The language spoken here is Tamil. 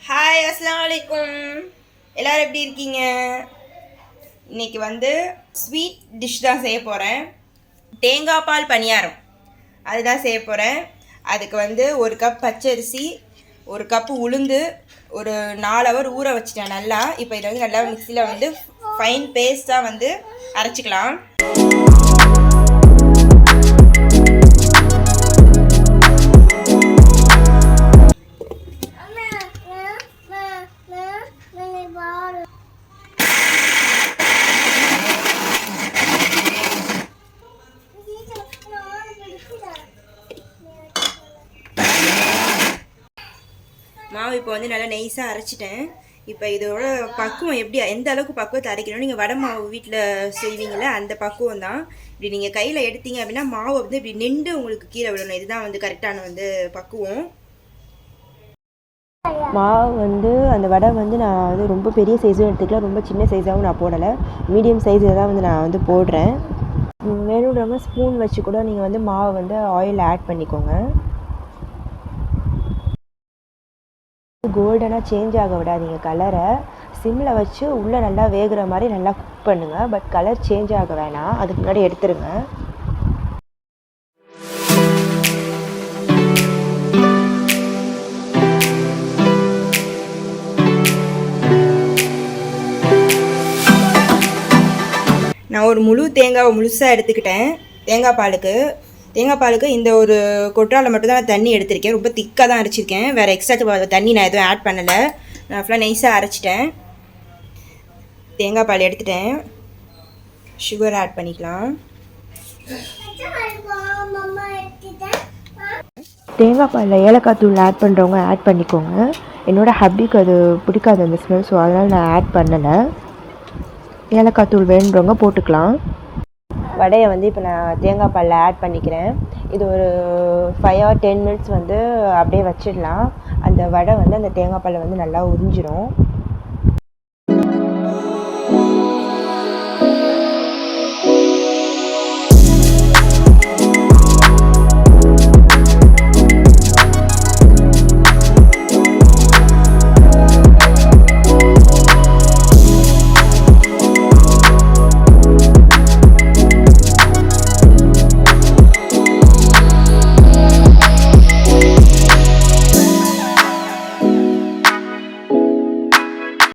ஹாய், அஸ்ஸலாமு அலைக்கும். எல்லோரும் எப்படி இருக்கீங்க? இன்றைக்கி வந்து ஸ்வீட் டிஷ் தான் செய்ய போகிறேன். தேங்காய் பால் பணியாரம் அதுதான் செய்ய போகிறேன். அதுக்கு வந்து 1 கப் பச்சரிசி, 1 கப்பு உளுந்து, ஒரு 4 ஹவர் ஊற வச்சிட்டேன் நல்லா. இப்போ இதை வந்து நல்லா மிக்சியில் வந்து ஃபைன் பேஸ்ட்டாக வந்து அரைச்சிக்கலாம். மாவு இப்போ வந்து நல்லா நைஸாக அரைச்சிட்டேன். இப்போ இதோட பக்குவம் எப்படி, எந்த அளவுக்கு பக்குவத்தை அரைக்கணும், நீங்கள் வடை மாவு வீட்டில் செய்வீங்களே அந்த பக்குவம் தான். இப்படி நீங்கள் கையில் எடுத்தீங்க அப்படின்னா மாவு வந்து இப்படி நின்று உங்களுக்கு கீழே விடணும். இதுதான் வந்து கரெக்டான வந்து பக்குவம். மாவு வந்து அந்த வடை வந்து நான் வந்து ரொம்ப பெரிய சைஸும் எடுத்துக்கலாம், ரொம்ப சின்ன சைஸாகவும் நான் போடலை, மீடியம் சைஸில் தான் வந்து நான் வந்து போடுறேன். வேணுன்றவங்க ஸ்பூன் வச்சு கூட நீங்கள் வந்து மாவை வந்து ஆயில் ஆட் பண்ணிக்கோங்க. கோல்டனாக சேஞ்ச் ஆக விடாதீங்க கலரை. சிம்மில் வச்சு உள்ளே நல்லா வேகிற மாதிரி நல்லா குக் பண்ணுங்கள். பட் கலர் சேஞ்ச் ஆக வேணாம், அதுக்கு முன்னாடி எடுத்துருங்க. நான் ஒரு முழு தேங்காவை முழுசாக எடுத்துக்கிட்டேன். தேங்காய் பாலுக்கு இந்த ஒரு கொட்டாவில் மட்டும்தான் நான் தண்ணி எடுத்திருக்கேன். ரொம்ப திக்காக தான் அரைச்சிருக்கேன். வேறு எக்ஸ்ட்ரா தண்ணி நான் எதுவும் ஆட் பண்ணலை. நான் ஃபுல்லாக நைஸாக அரைச்சிட்டேன். தேங்காய் பால் எடுத்துட்டேன். சுகர் ஆட் பண்ணிக்கலாம். தேங்காய் பாலில் ஏலக்காய் தூள் ஆட் பண்ணுறவங்க ஆட் பண்ணிக்கோங்க. என்னோடய ஹப்பிக்கு அது பிடிக்காது அந்த ஸ்மெல், ஸோ அதனால் நான் ஆட் பண்ணலை. ஏலக்காய் தூள் வேணுன்றவங்க போட்டுக்கலாம். வடையை வந்து இப்போ நான் தேங்காய் பாலில் ஆட் பண்ணிக்கிறேன். இது ஒரு 5 or 10 மினிட்ஸ் வந்து அப்படியே வச்சிடலாம். அந்த வடை வந்து அந்த தேங்காய் பாலில் வந்து நல்லா உறிஞ்சிரும்.